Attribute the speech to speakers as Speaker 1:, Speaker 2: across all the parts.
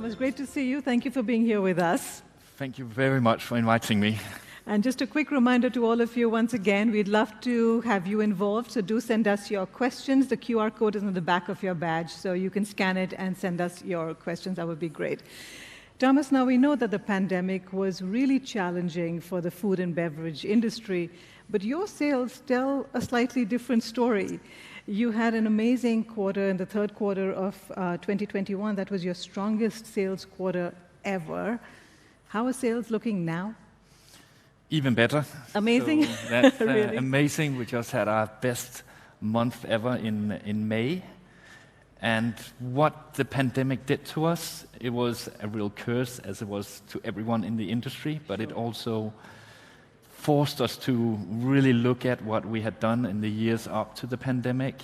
Speaker 1: Thomas, great to see you. Thank you for being here with us.
Speaker 2: Thank you very much for inviting me.
Speaker 1: And just a quick reminder to all of you, once again, we'd love to have you involved, so do send us your questions. The QR code is on the back of your badge, so you can scan it and send us your questions. That would be great. Thomas, now we know that the pandemic was really challenging for the food and beverage industry, but your sales tell a slightly different story. You had an amazing quarter in the third quarter of 2021. That was your strongest sales quarter ever. How are sales looking now?
Speaker 2: Even better.
Speaker 1: Amazing?
Speaker 2: So that's
Speaker 1: Really?
Speaker 2: amazing. We just had our best month ever in May. And what the pandemic did to us, it was a real curse, as it was to everyone in the industry, but it also forced us to really look at what we had done in the years up to the pandemic,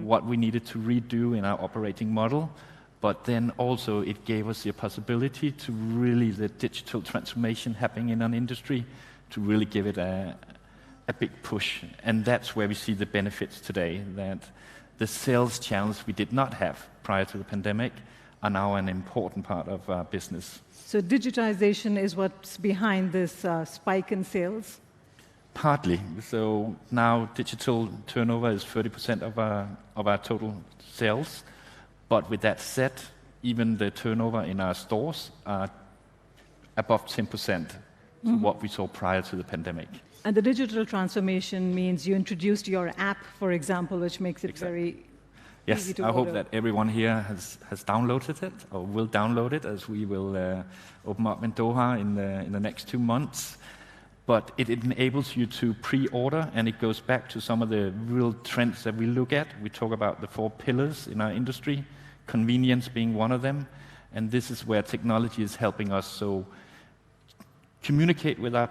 Speaker 2: what we needed to redo in our operating model, but then also it gave us the possibility to really, the digital transformation happening in an industry, to really give it a big push. And that's where we see the benefits today, that the sales channels we did not have prior to the pandemic are now an important part of our business.
Speaker 1: So digitization is what's behind this spike in sales?
Speaker 2: Partly. So now digital turnover is 30% of our total sales. But with that said, even the turnover in our stores are above 10% to what we saw prior to the pandemic.
Speaker 1: And the digital transformation means you introduced your app, for example, which makes it very easy to
Speaker 2: I
Speaker 1: order.
Speaker 2: hope that everyone here has downloaded it or will download it, as we will open up in Doha in the next 2 months. But it enables you to pre-order, and it goes back to some of the real trends that we look at. We talk about the 4 pillars in our industry, convenience being one of them, and this is where technology is helping us so communicate with our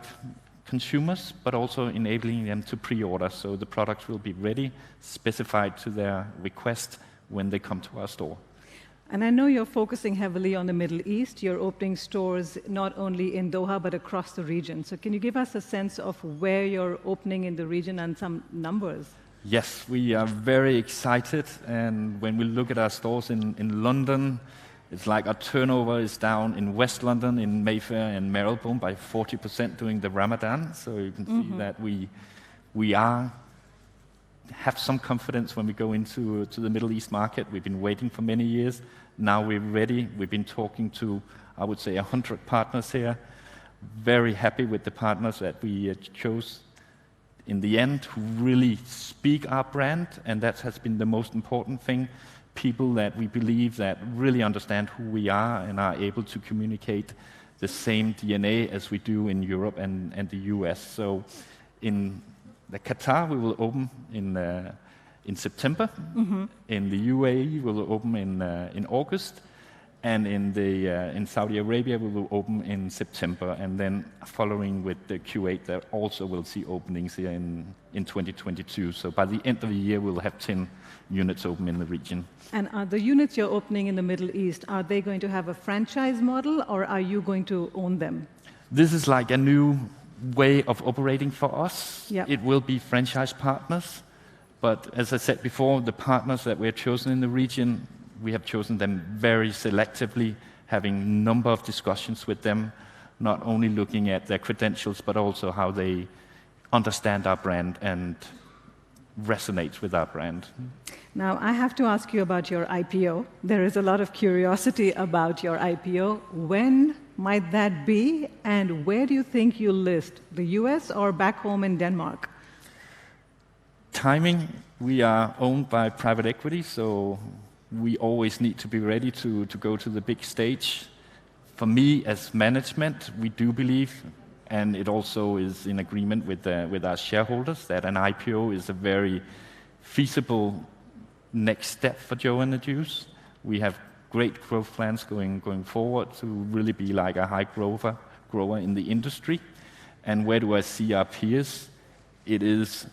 Speaker 2: consumers, but also enabling them to pre-order, so the products will be ready, specified to their request when they come to our store.
Speaker 1: And I know you're focusing heavily on the Middle East. You're opening stores not only in Doha, but across the region. So can you give us a sense of where you're opening in the region and some numbers?
Speaker 2: Yes, we are very excited, and when we look at our stores in London, it's like our turnover is down in West London, in Mayfair and Marylebone by 40% during the Ramadan. So you can see that we have some confidence when we go into the Middle East market. We've been waiting for many years. Now we're ready. We've been talking to, I would say, 100 partners here. Very happy with the partners that we chose in the end, who really speak our brand, and that has been the most important thing. People that we believe that really understand who we are and are able to communicate the same DNA as we do in Europe and the US. So in Qatar, we will open in September. In the UAE, we will open in August. And in Saudi Arabia, we will open in September. And then following with the Kuwait, that also will see openings here in 2022. So by the end of the year, we'll have 10 units open in the region.
Speaker 1: And are the units you're opening in the Middle East, are they going to have a franchise model, or are you going to own them?
Speaker 2: This is like a new way of operating for us.
Speaker 1: Yep.
Speaker 2: It will be franchise partners. But as I said before, the partners that we have chosen in the region, we have chosen them very selectively, having a number of discussions with them, not only looking at their credentials, but also how they understand our brand and resonates with our brand.
Speaker 1: Now, I have to ask you about your IPO. There is a lot of curiosity about your IPO. When might that be, and where do you think you'll list, the US or back home in Denmark?
Speaker 2: Timing, we are owned by private equity, so we always need to be ready to go to the big stage. For me, as management, we do believe, and it also is in agreement with our shareholders, that an IPO is a very feasible next step for Joe & The Juice. We have great growth plans going forward to really be like a high grower in the industry. And where do I see our peers? It is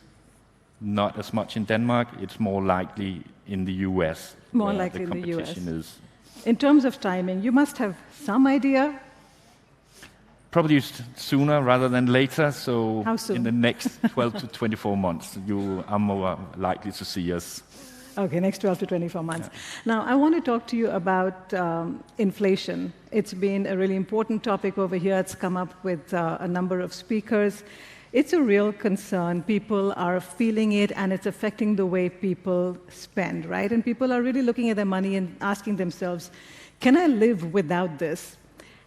Speaker 2: not as much in Denmark. It's more likely in the US.
Speaker 1: More likely in the US.
Speaker 2: competition is.
Speaker 1: In terms of timing, you must have some idea.
Speaker 2: Probably sooner rather than later. So
Speaker 1: How soon?
Speaker 2: in the next 12 to 24 months, you are more likely to see us.
Speaker 1: Okay, next 12 to 24 months. Now, I want to talk to you about inflation. It's been a really important topic over here. It's come up with a number of speakers. It's a real concern. People are feeling it, and it's affecting the way people spend, right? And people are really looking at their money and asking themselves, can I live without this?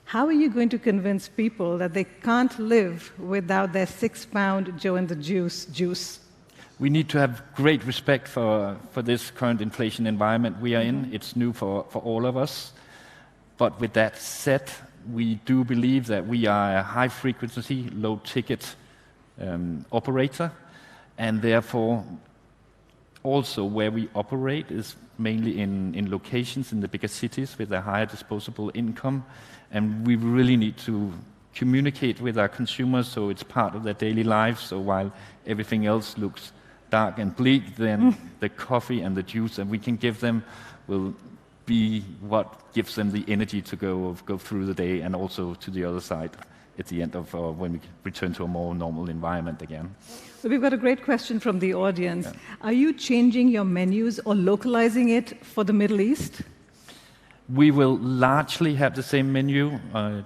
Speaker 1: How are you going to convince people that they can't live without their 6-pound Joe and the juice?
Speaker 2: We need to have great respect for this current inflation environment we are in. It's new for all of us. But with that said, we do believe that we are a high-frequency, low-ticket operator, and therefore also where we operate is mainly in locations in the bigger cities with a higher disposable income, and we really need to communicate with our consumers so it's part of their daily lives. So while everything else looks dark and bleak, then the coffee and the juice that we can give them will be what gives them the energy to go through the day and also to the other side at the end of when we return to a more normal environment again.
Speaker 1: So we've got a great question from the audience. Yeah. Are you changing your menus or localizing it for the Middle East?
Speaker 2: We will largely have the same menu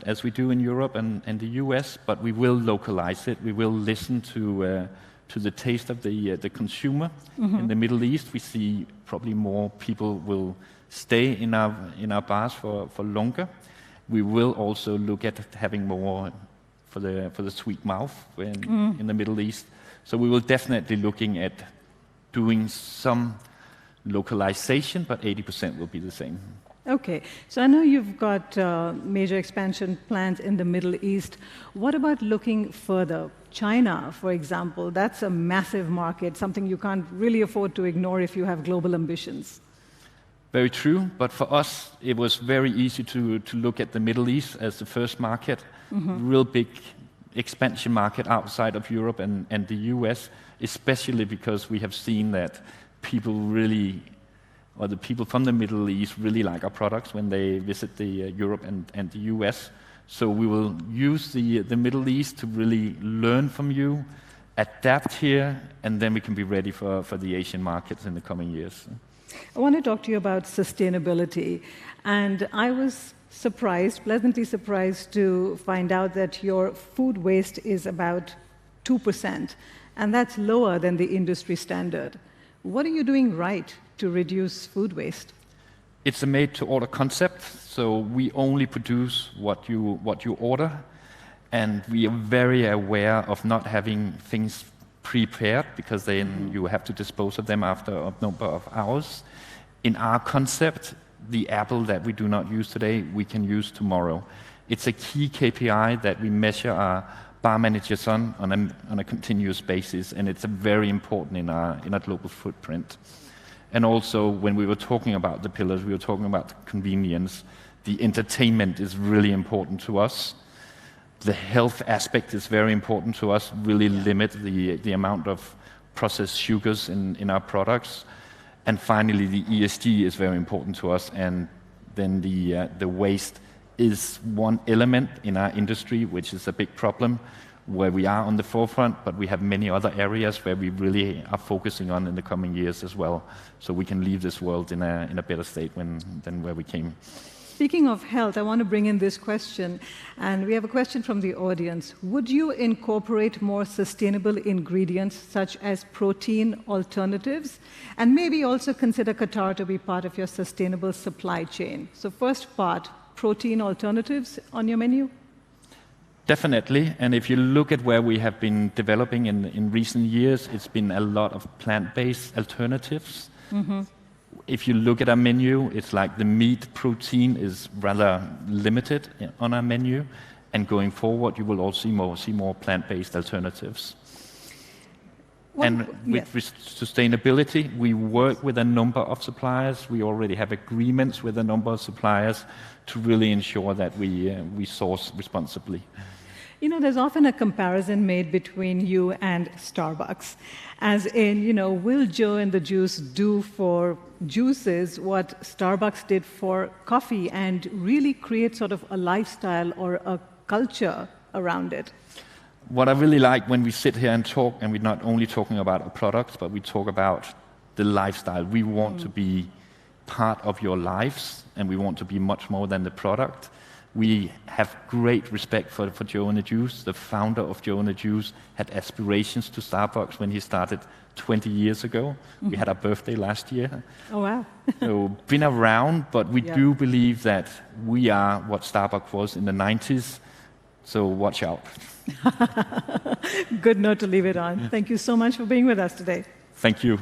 Speaker 2: as we do in Europe and the US, but we will localize it. We will listen to the taste of the consumer. In the Middle East, we see probably more people will stay in our bars for longer. We will also look at having more for the sweet mouth in the Middle East. So we will definitely looking at doing some localization, but 80% will be the same.
Speaker 1: Okay, so I know you've got major expansion plans in the Middle East. What about looking further? China, for example, that's a massive market, something you can't really afford to ignore if you have global ambitions.
Speaker 2: Very true, but for us, it was very easy to look at the Middle East as the first market, real big expansion market outside of Europe and the US, especially because we have seen that people really, or the people from the Middle East really like our products when they visit the Europe and the US. So we will use the Middle East to really learn from you, adapt here, and then we can be ready for the Asian markets in the coming years.
Speaker 1: I want to talk to you about sustainability. And I was surprised, pleasantly surprised, to find out that your food waste is about 2%, and that's lower than the industry standard. What are you doing right to reduce food waste?
Speaker 2: It's a made-to-order concept, so we only produce what you order, and we are very aware of not having things prepared because then you have to dispose of them after a number of hours. In our concept, the apple that we do not use today, we can use tomorrow. It's a key KPI that we measure our bar managers on a continuous basis, and it's very important in our global footprint. And also, when we were talking about the pillars, we were talking about convenience. The entertainment is really important to us. The health aspect is very important to us, really limit the amount of processed sugars in our products. And finally, the ESG is very important to us, and then the waste is one element in our industry, which is a big problem, where we are on the forefront, but we have many other areas where we really are focusing on in the coming years as well, so we can leave this world in a better state than where we came.
Speaker 1: Speaking of health, I want to bring in this question, and we have a question from the audience. Would you incorporate more sustainable ingredients such as protein alternatives, and maybe also consider Qatar to be part of your sustainable supply chain? So first part, protein alternatives on your menu?
Speaker 2: Definitely, and if you look at where we have been developing in recent years, it's been a lot of plant-based alternatives. If you look at our menu, it's like the meat protein is rather limited on our menu, and going forward, you will also see more plant-based alternatives. And with sustainability, we work with a number of suppliers. We already have agreements with a number of suppliers to really ensure that we source responsibly.
Speaker 1: You know, there's often a comparison made between you and Starbucks, as in, you know, will Joe and the Juice do for juices what Starbucks did for coffee and really create sort of a lifestyle or a culture around it?
Speaker 2: What I really like when we sit here and talk, and we're not only talking about our products, but we talk about the lifestyle. We want to be part of your lives, and we want to be much more than the product. We have great respect for Joe and the Juice. The founder of Joe and the Juice had aspirations to Starbucks when he started 20 years ago. We had our birthday last year.
Speaker 1: Oh, wow.
Speaker 2: So been around, but we do believe that we are what Starbucks was in the 90s. So watch out.
Speaker 1: Good note to leave it on. Thank you so much for being with us today.
Speaker 2: Thank you.